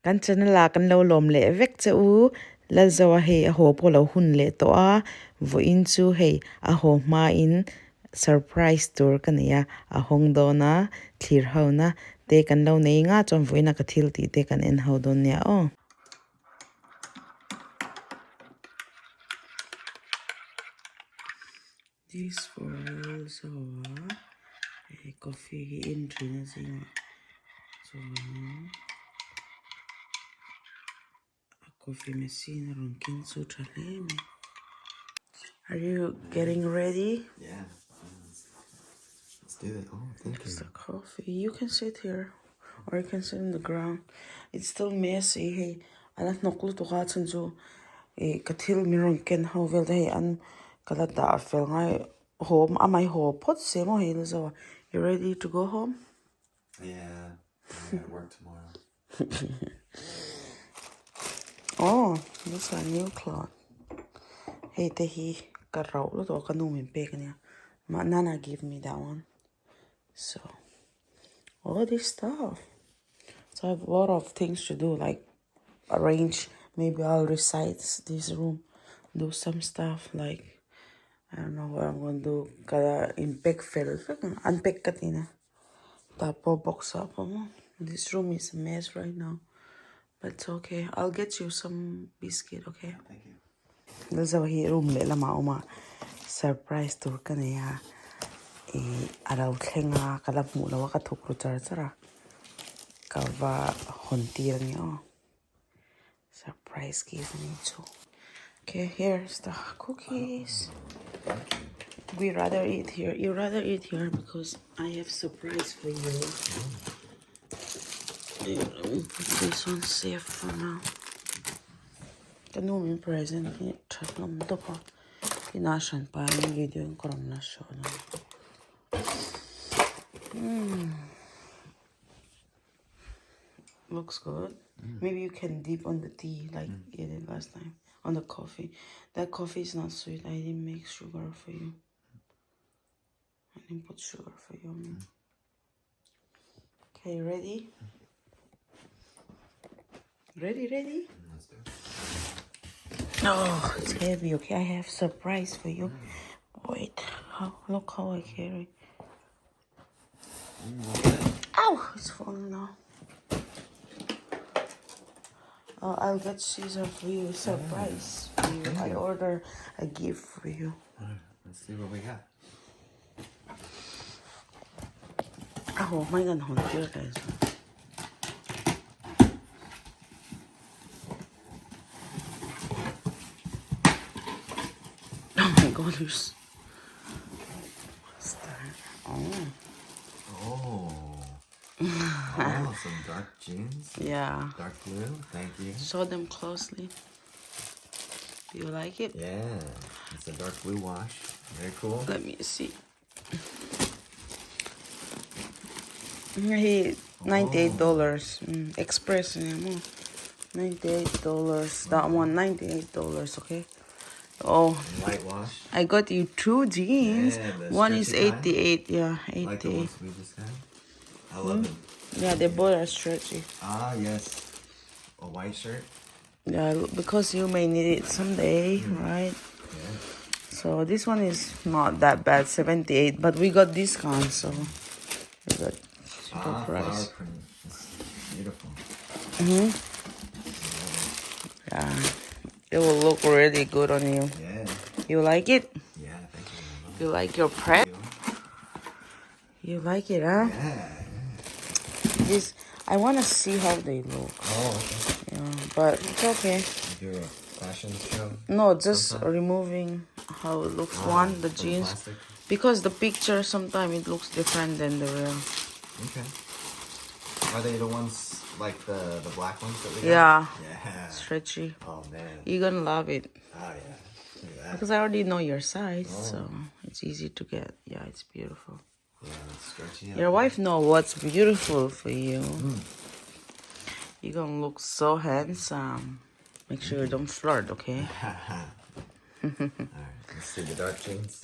kan chana la kan lo lom le vek che u la zawa he a ho po lo hun le to a vo in chu he a ho ma in surprise tour kan ya a hong do na thlir ho na te kan lo nei nga chom voina ka thil ti te kan en ho don ya o this for so coffee in trina zinga so coffee machine ronkin su trale. Are you getting ready? Yeah. Let's do it. Oh, thank you. Just the coffee. You can sit here, or you can sit on the ground. It's still messy. Hey, anak noklu to katsan jo. Katil mirong ken hovel hey an kala da fel ngai home. Amai ho pot semo hey so. You ready to go home? Yeah. I got work tomorrow. Oh, this is a new cloth. Hey, te hi karau lo to kanu min pe kanya. Ma nana give me that one. So, all this stuff. So I have a lot of things to do, like arrange. Maybe I'll recite this room, do some stuff like I don't know what I'm gonna do. Gotta unpack unpack katina. Tapo box up. This room is a mess right now, but it's okay. I'll get you some biscuit, okay? Thank you. There's a room le lama oma surprise tour kanaya. Araw khenga kalap mula waka thukru chara. Kava hontir niyo. Surprise gift me too. Okay, here's the cookies. We rather eat here. You rather eat here because I have surprise for you. Put this one safe for now. The new present here. Chatlam dopa. Kinashan pa yung video yung karam na show na. Looks good. Maybe you can dip on the tea like you did last time. On the coffee. That coffee is not sweet. I didn't make sugar for you. I didn't put sugar for you. Okay, ready? Ready? Let's do it. Oh, it's heavy. Okay, I have surprise for you. Wait, look how I carry. Ow, it's falling now. I'll get Caesar for you. Surprise for you. I order a gift for you. Let's see what we got. Oh my god, here guys. Oh my god, there's what's that? Oh, Some dark jeans. yeah. Dark blue. Thank you. Show them closely. Do you like it? Yeah. It's a dark blue wash. Very cool. Let me see. Hey, $98. Express $98. That one $98. Okay. Oh, Whitewash. I got you 2 jeans. Yeah, One is 88. Yeah, Like the 88. ones we just had. I love them. Yeah, they both are stretchy. Ah, yes. A white shirt. Yeah, because you may need it someday, right? Yeah. So this one is not that bad, 78. But we got discount, so we got super price. Flower print. It's beautiful. Yeah, it will look really good on you. Yeah. You like it? Yeah, thank you. You like your prep? You like it, huh? Yeah. This, I want to see how they look. Oh, okay. Yeah, but it's okay. You do a fashion show? No, just removing how it looks. The jeans. Plastic? Because the picture, sometimes it looks different than the real. Okay. Are they the ones like the black ones that we got? Yeah. Yeah. Stretchy. Oh, man. You're gonna love it. Oh, yeah. Look at that. Because I already know your size, so it's easy to get. Yeah, it's beautiful. Yeah, it's stretchy. Your wife know what's beautiful for you. You're gonna look so handsome. Make sure you don't flirt, okay? Alright, let's see the dark jeans.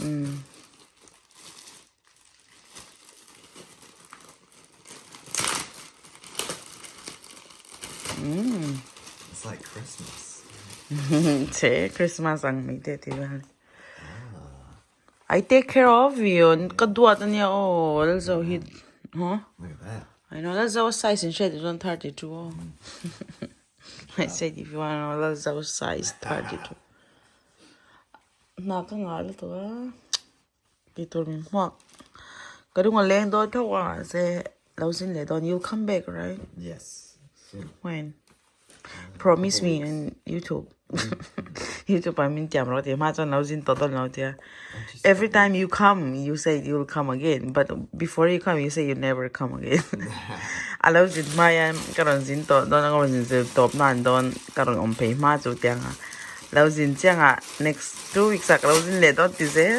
It's like Christmas. Che, Christmas ang may tetiwan. I take care of you. Kadwa niya oh. That's how he, huh? Look at that. I know that's our size and shade. It's on 32. Oh. I said if you want to know, that's our size 32. Nakangalo to ah. Dito rin mo. Kadu nga lang doon to ah. Say, lausin le doon. You'll come back, right? Yes. Soon. When? Promise me on YouTube. YouTube I mean camera ti ma chan lausin to don lau tia. Every time you come, you say you'll come again. But before you come, you say you never come again. Alaw sin ma yan karon sin to don ang sin sin top nan don karon on pay ma chu tia nga. Law sin tia nga next 2 weeks ak law sin le to ti se.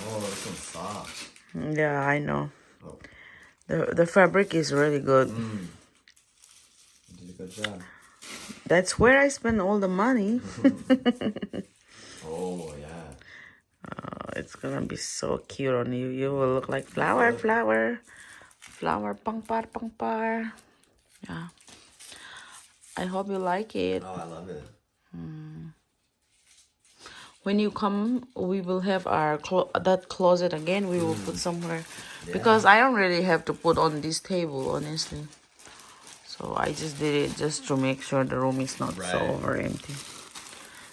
Oh, this one's soft. Yeah, I know. Oh. The fabric is really good. You did a good job. That's where I spend all the money. Oh, yeah. It's gonna be so cute on you. You will look like flower, flower, flower, pangpar, pangpar. Yeah. I hope you like it. Oh, I love it. When you come, we will have our that closet again. We will put somewhere because I don't really have to put on this table, honestly. So I just did it just to make sure the room is not so over empty.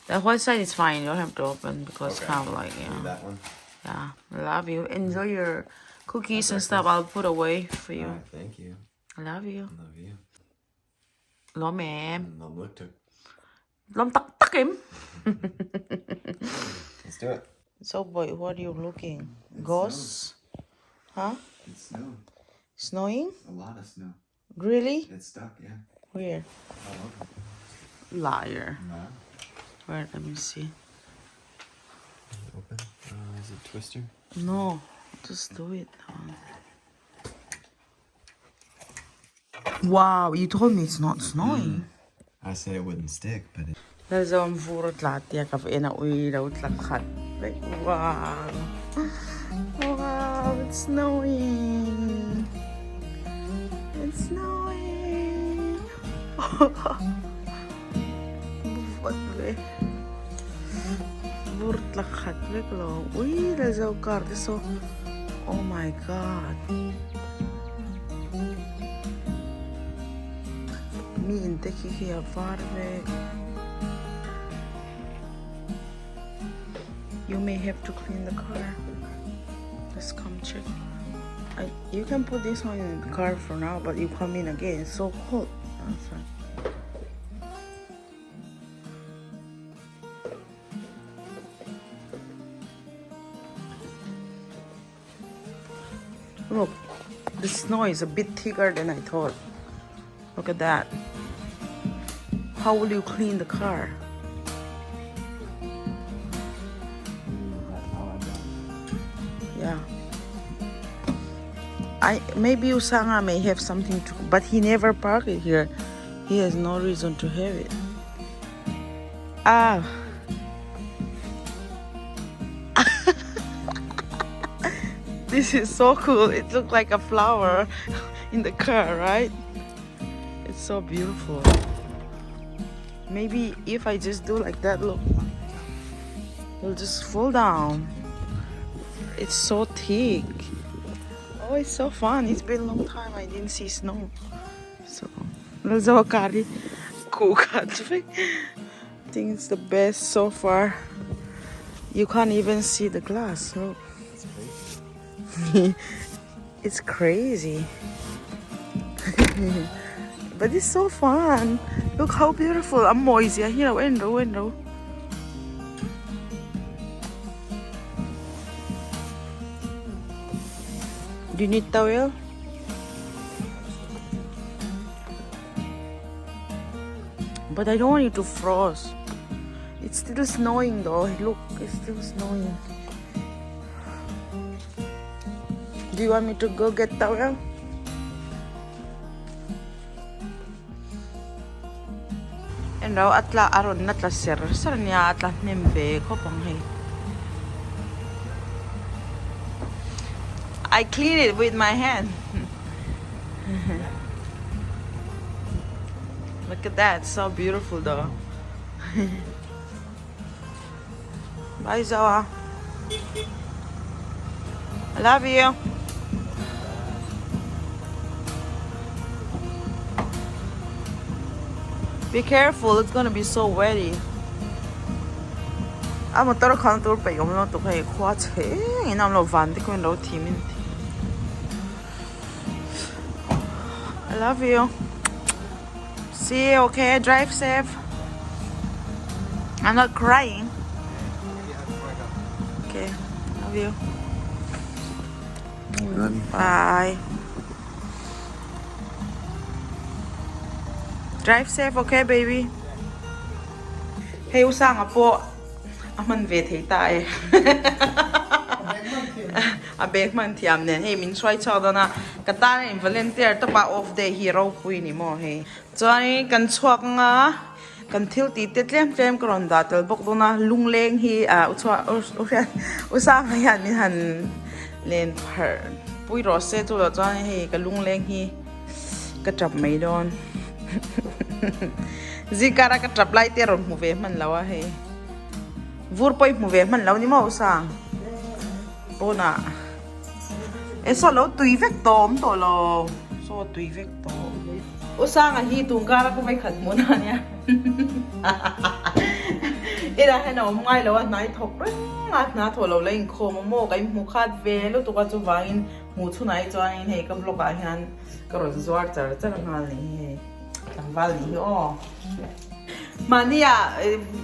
The white side is fine. You don't have to open because it's kind of like That one. yeah. I love you. Enjoy your cookies and stuff. I'll put away for you. Right, thank you. I love you. Love you. Lom em. Love look to. Lom tak tak em. Let's do it. So boy, what are you looking? Ghosts? Huh? It's snow. Snowing? A lot of snow. Really? It's stuck, yeah. Where? All over. Liar. No. Where? Let me see. Open. Is it twister? No, just do it. Wow, you told me it's not snowing. I said it wouldn't stick, but it... There's a furot lahat ya kafe na uwi daw tlakhat. Like wow. Wow, it's snowing. It's snowing. What the? Furot tlakhat like lo. Uy, there's a car. So, oh my god. Me in teki here farve. You may have to clean the car. Just come check. You can put this one in the car for now, but you come in again. It's so cold outside. Look, the snow is a bit thicker than I thought. Look at that. How will you clean the car? Yeah. Maybe Usanga may have something to, but he never parked it here. He has no reason to have it. Ah. This is so cool. It looks like a flower in the car, right? It's so beautiful. Maybe if I just do like that, look, it'll just fall down. It's so thick. Oh, it's so fun. It's been a long time I didn't see snow. So, let's go carry cook. I think it's the best so far. You can't even see the glass. Look. It's crazy. But it's so fun. Look how beautiful. I'm moist here. Window. Do you need towel? But I don't want you to frost. It's still snowing though. Look, it's still snowing. Do you want me to go get towel? And now atla aron natla sir niya atla nembe ko pang hey. I clean it with my hand. Look at that, so beautiful though. Bye, Zoa. I love you. Be careful, it's gonna be so wetty. I'm gonna come to the room to play quad. And I'm not van to go in the team. I love you. See you, okay? Drive safe. I'm not crying. Okay, love you. Bye. Drive safe, okay, baby? Hey, usang apo. Aman vet hey tayo. Abek man tiam nen. Hey, min try chow na kata na volunteer to pa off day hero pui ni mo hey. Johnny kan chuak nga kan thil ti te tlem kron da tel bok do na lungleng hi usang yan min han len par pui ro se to lo Johnny hey ka lungleng hi ka chap mai don. Zikara ka trap lai te ron mu ve man lawa hey. Vur poi mu ve man law ni mo usang. Bona. So lo tui vek tom to lo. So tui vek tom. Usang a hi tung kara ko mai khat mo na nya. Ira he no ngai lo nai thok ring na tho lo lein kho mo kai mu khat ve lo to ka chu wangin mu chu nai chuan he kam lo ka hian ka ro zuar char char ngal ni he. Carnival ni o. Mania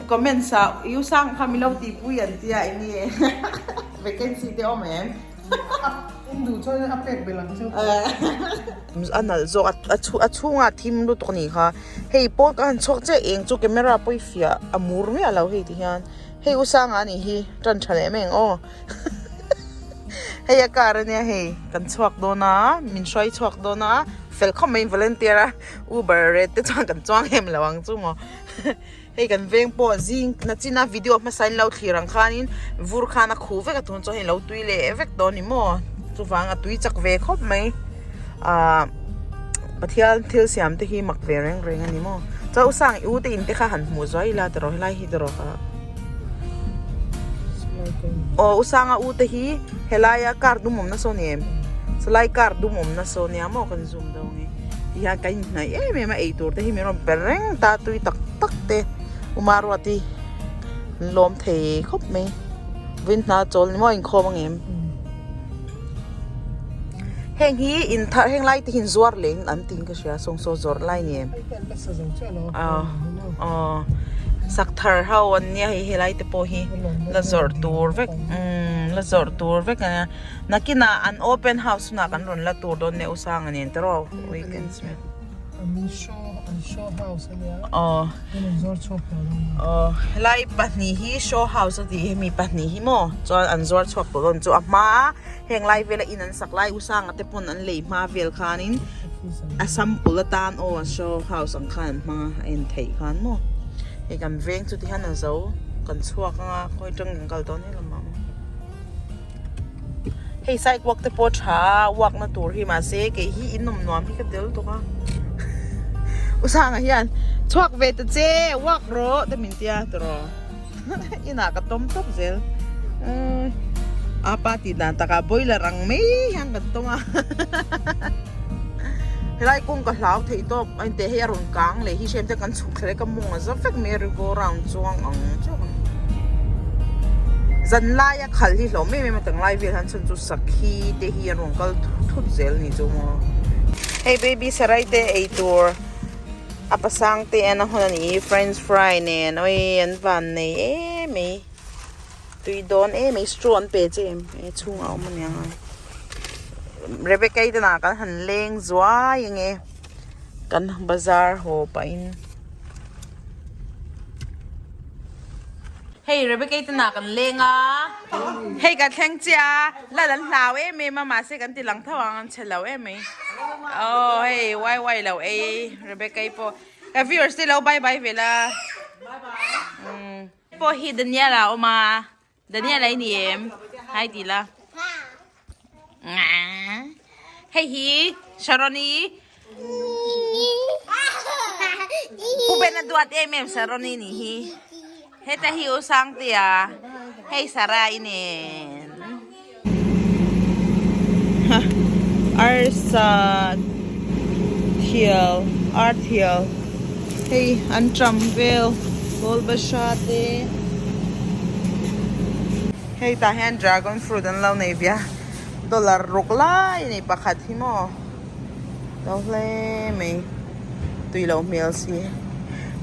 comment sa usang kamilo ti puyan tia ini. Vacancy te o men. Indu cho apek belang so. Anal zo achunga thim lu to ni kha. Hey po kan chok che eng chu camera poi fia amur me alo he ti hian. Hey usang ani hi tran thale meng o. Hey akar ne hey kan chok do na min shoi chok do na fel khom mai volunteer Uber red te chang kan chong hem lawang chu mo. Hey kan veng po zing na china video ma sign lau thirang khanin vur khana khu ve ka thon cho hin lo tui le vek do ni mo chu wang a tui chak ve khop mai pathial thil siam te hi mak ve reng reng ani mo cha usang u te in te kha han mu zoi la te ro lai hi te ro ka o usanga u te hi helaya kar du mom na so nem slai kar du mom na so nya mo kan zoom do ngi ya kai nai me ma ei tur te hi me rom pereng ta tui tak tak te umarwati lom the khop me win na chol ni mo in kho mangem heng hi in thar heng lai te hin zuar leng an tin ka sia song so zor lai ni sak thar how an nia hi lai te po hi la zor tur vek la zor tur vek nakina an open house na kan ron la tur don ne usang ani entro weekends me show house ania zor chop lai pahni hi show house ati mi pahni hi mo chon an zor chop to don chu ama heng lai vela in an sak lai usang ate pon an lei ma vel khanin asam pulatan o show house ang khan ma en thei khan mo e kan veng chu ti han an zo kan chuak nga khoi tang kal ton ni lama hey sai kwak te po tha wak na tur hi ma se ke hi inom nom hi ka del to ka usang hian chuak ve te che wak ro te min tia tro ina ka tom top zel apa ti dan ta ka boiler rang me hang ka toma helai kung ka hlau thei to an te he ron kang le hi sem te kan chuk thre ka mong za fek me ri go round chuang ang chu zan la ya khal hi lo me tang lai ve han chun chu sakhi te hi ron kal thut zel ni chu mo hey baby sarai te ei tour apasang te ana honani french fry ne noi an van nei me tui don me straw an pe chem e chung au man yang Rebecca ita na kan han leng zwa yang kan bazar ho pa in hey Rebecca ita na kan lenga hey ka theng chia la lan hlaw me mama se kan ti lang thawang chelaw me oh hey why law Rebecca po have you still bye bye vela bye bye po hi Daniela oma Daniela ni hai ti la hey hi Sharoni tuat em saroni ni hi. Heta hi usang tia. Hey Sara inen. Arsa hill, art hill. Hey, Antramville, Golbashate. Hey, tahan dragon fruit and lau nevia. Dollar rukla ini pakat himo. Dole me. Tui lau meals hi.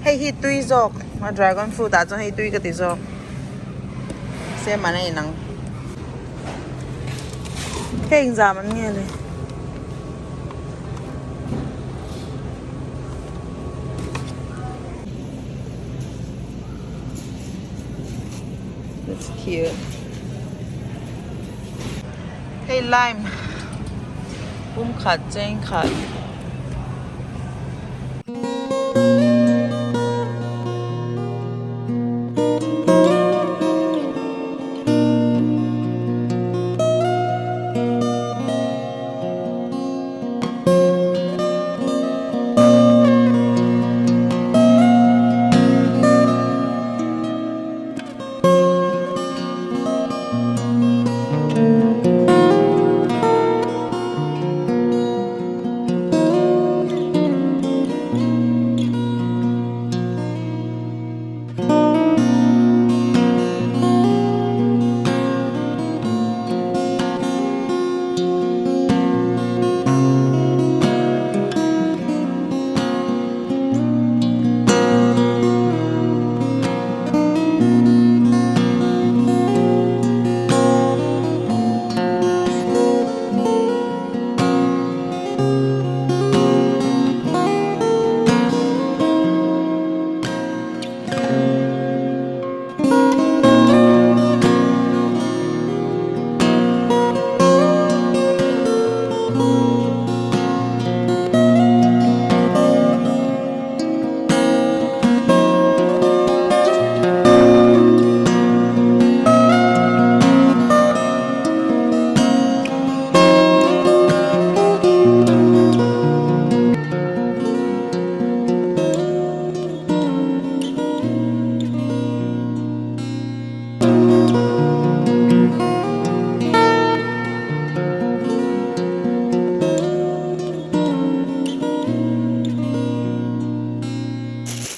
Hey, hi tui zok. Ma dragon fruit ato hey tui kati zok. Se mana inang. Hey, zaman ngene. That's cute. Hey, lime. Boom cut, Jane cut.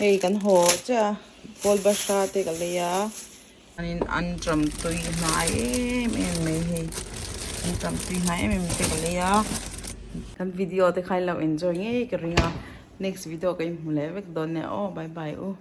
Hey, kan ho cha bol basha te kalaya anin antram tui ngai me he antram tui ngai me te kalaya kan video te khai lo enjoy nge kringa next video kai mule vek don ne oh bye bye oh